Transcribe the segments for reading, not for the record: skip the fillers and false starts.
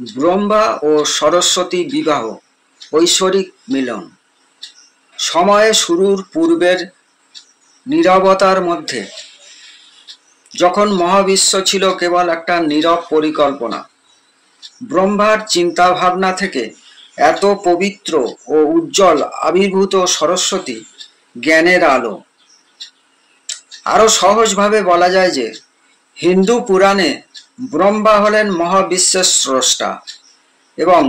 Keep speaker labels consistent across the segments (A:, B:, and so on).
A: ব্রহ্মা ও সরস্বতী বিবাহ ঐশ্বরিক মিলন। সময়ে শুরুর পূর্বের নীরবতার মধ্যে, যখন মহাবিশ্ব ছিল কেবল একটা নীরব পরিকল্পনা, ব্রহ্মার চিন্তাভাবনা থেকে এত পবিত্র ও উজ্জ্বল আবির্ভূত সরস্বতী জ্ঞানের আলো। আরো সহজভাবে বলা যায় যে হিন্দু পুরাণে ব্রহ্মা হলেন মহাবিশ্বের স্রষ্টা এবং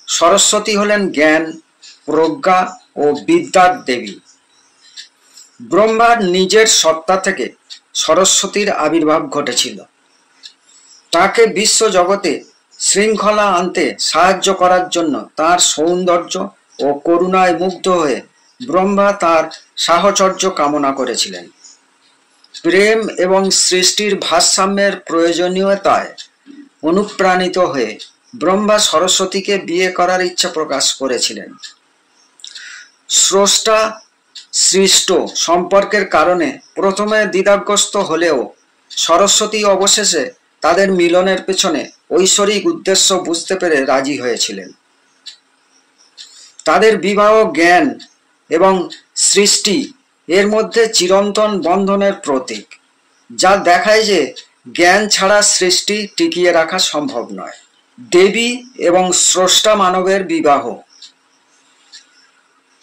A: সরস্বতী হলেন জ্ঞান, প্রজ্ঞা ও বিদ্যার দেবী। ব্রহ্মার নিজের সত্তা থেকে সরস্বতীর আবির্ভাব ঘটেছিল। তাকে বিশ্ব জগতে শৃঙ্খলা আনতে সাহায্য করার জন্য তার সৌন্দর্য ও করুণায় মুগ্ধ হয়ে ব্রহ্মা তার সাহচর্য কামনা করেছিলেন। প্রেম এবং সৃষ্টির ভারসাম্যের প্রয়োজনীয়তায় অনুপ্রাণিত হয়ে ব্রহ্মা সরস্বতীকে বিয়ে করার ইচ্ছা প্রকাশ করেছিলেন। স্রষ্টা সৃষ্ট সম্পর্কের কারণে প্রথমে দ্বিধাগ্রস্ত হলেও সরস্বতী অবশেষে তাদের মিলনের পেছনে ঐশ্বরিক উদ্দেশ্য বুঝতে পেরে রাজি হয়েছিলেন। তাদের বিবাহ জ্ঞান এবং সৃষ্টি এর মধ্যে চিরন্তন বন্ধনের প্রতীক, যা দেখায় যে জ্ঞান ছাড়া সৃষ্টি টিকিয়ে রাখা সম্ভব নয়। দেবী এবং স্রষ্টা মানবের বিবাহ।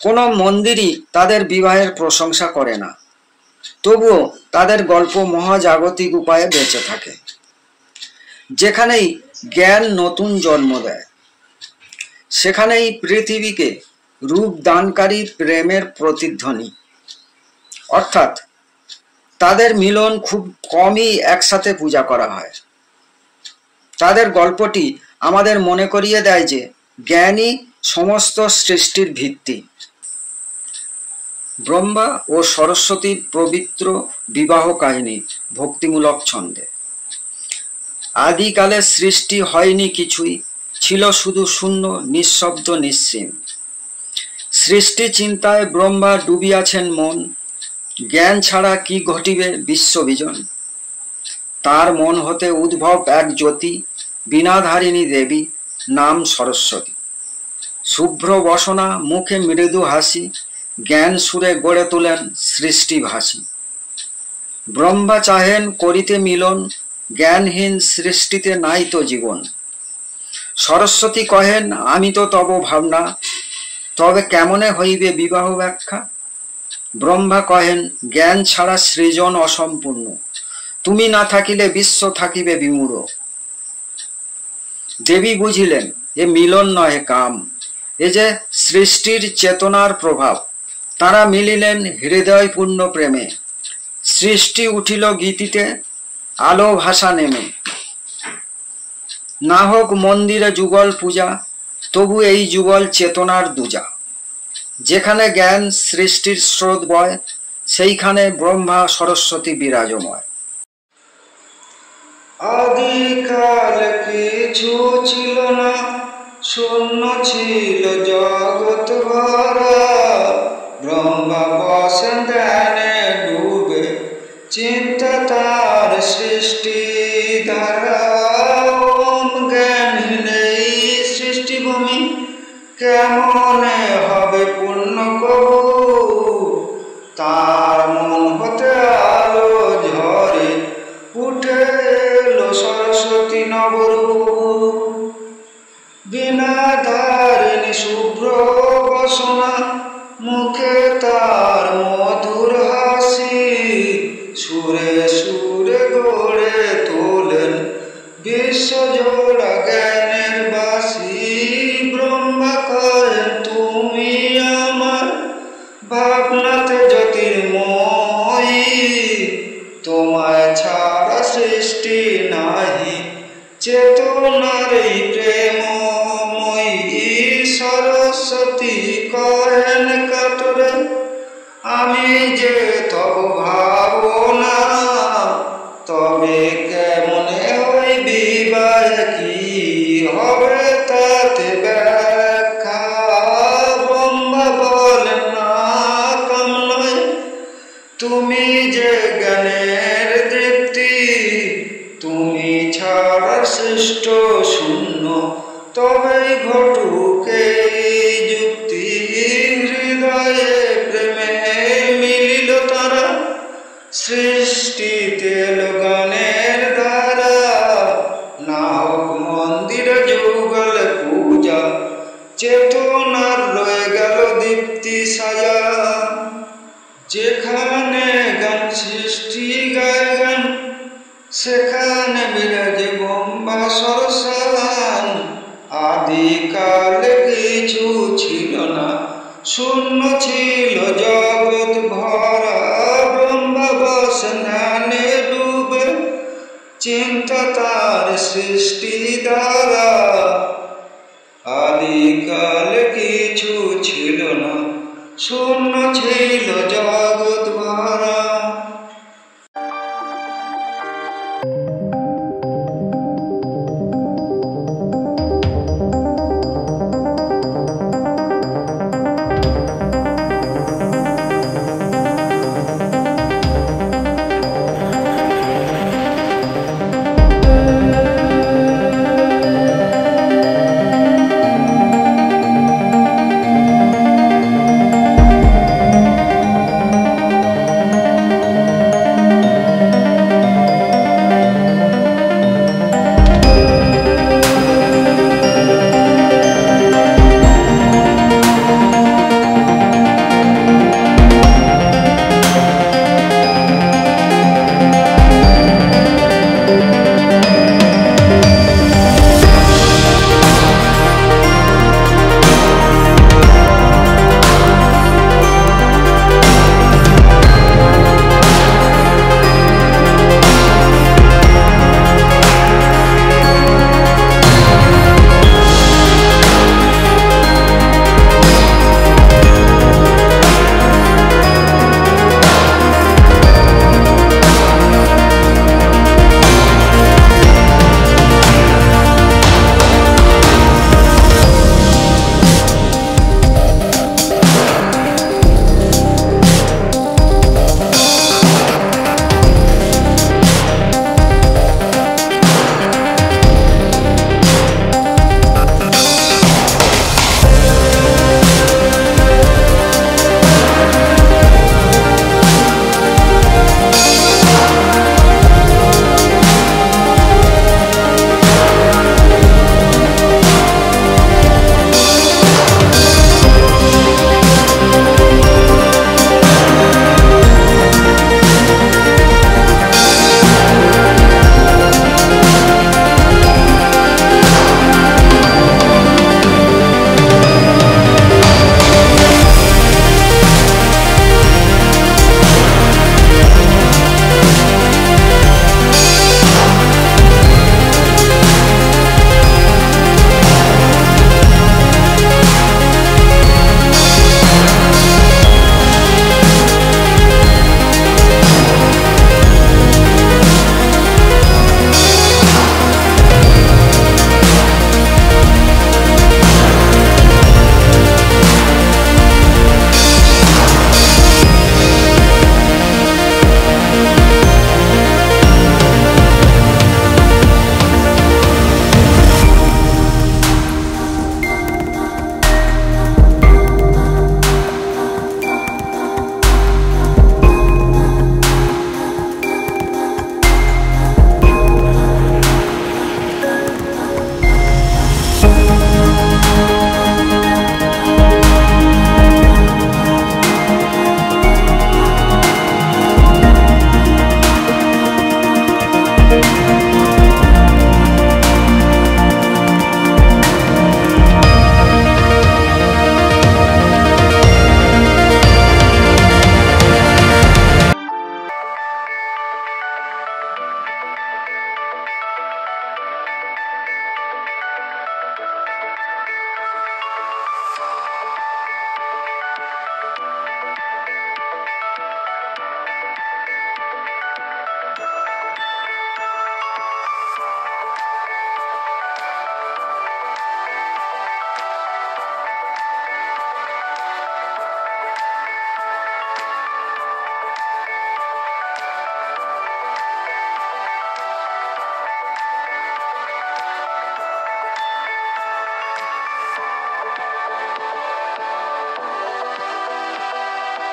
A: কোনো মন্দিরই তাদের বিবাহের প্রশংসা করে না, তবুও তাদের গল্প মহাজাগতিক উপায়ে বেঁচে থাকে। যেখানেই জ্ঞান নতুন জন্ম দেয়, সেখানেই পৃথিবীকে রূপ দানকারী প্রেমের প্রতিধ্বনি। অর্থাৎ তাদের মিলন খুব কমই একসাথে পূজা করা হয়। তাদের গল্পটি আমাদের মনে করিয়ে দেয় যে জ্ঞানই সমস্ত সৃষ্টির ভিত্তি। ব্রহ্মা ও সরস্বতীর পবিত্র বিবাহ কাহিনী ভক্তিমূলক ছন্দে। আদিকালে সৃষ্টি হয়নি কিছুই, ছিল শুধু শূন্য, নিঃশব্দ, নিশ্চিম। সৃষ্টি চিন্তায় ব্রহ্মা ডুবিয়াছেন মন, জ্ঞান ছাড়া কি ঘটিবে বিশ্ববিজন। তার মন হতে উদ্ভব এক জ্যোতি, বীণাধারিণী দেবী, নাম সরস্বতী। শুভ্র বসনা, মুখে মৃদু হাসি, জ্ঞান সুরে গড়ে তোলেন সৃষ্টিভাসী। ব্রহ্মা চাহেন করিতে মিলন, জ্ঞানহীন সৃষ্টিতে নাই তো জীবন। সরস্বতী কহেন আমি তো তব ভাবনা, তবে কেমনে হইবে বিবাহ ব্যাখ্যা। ব্রহ্মা কহেন জ্ঞান ছাড়া সৃজন অসম্পূর্ণ, তুমি না থাকিলে বিশ্ব থাকিবে বিমূঢ়। দেবী বুঝিলেন এ মিলন নহে কাম, এ যে সৃষ্টির চেতনার প্রভাব। তারা মিলিলেন হৃদয়পূর্ণ প্রেমে, সৃষ্টি উঠিল গীতিতে, আলো ভাষা নেমে। না হোক মন্দিরে যুগল পূজা, তবু এই যুগল চেতনার দুজা। যেখানে জ্ঞান সৃষ্টির স্রোত বয়, সেইখানে ব্রহ্মা সরস্বতী বিরাজময়।
B: আদিকাল কিছু ছিল না, শূন্য ছিল জগৎ ভরা। ব্রহ্মা বসেন ধ্যানে ডুবে, চিন্তা তার সৃষ্টি ধারা। জ্ঞান নেই সৃষ্টিভূমি, কেমনে হবে পূর্ণ কবু। তার মন হতে আলো ঝরে, উঠে এলো সরস্বতী নবরূপ। বীণাধারিণী শুভ্র বসনা, মুখে তার মধুর হাসি। সুরে সুরে গড়ে তোলেন বিশ্বজোড়া জ্ঞানের বাসি। ব্রহ্মা কহেন তুমি আমার ভাবনাতে জ্যোতির্ময়ী, তোমায় ছাড়া সৃষ্টি নাহি, চেতনার এই প্রেমময়ী। সরস্বতী কহেন কাতরে আমি যে তব ভাবনা, তবে কেমনে হই বিবাহ, কি হবে তাতে ব্যাখ্যা। ব্রহ্মা বলেন না কাম নয়, তুমি যে জ্ঞানের তৃপ্তি। তুমি ছাড়া সৃষ্ট শূন্য, তবেই ঘটুকে যুক্তি হৃদয়ে প্রেমে মিলিল তারা, সৃষ্টিতে গানের দ্বারা না হোক মন্দির যুগল পূজা, চেতনার রয়ে গেল দীপ্তি সাজা। যেখানে গান সৃষ্টি গায় গান, সেখানে বিরাজে ব্রহ্মা সরসান। আদিকালে কিছু ছিল না, শূন্য ছিল জগৎ ভরা, ব্রহ্মা বসে ধ্যানে ডুবে, চিন্তা তার সৃষ্টি দ্বারা। আদিকালে কিছু ছিল না, শূন্য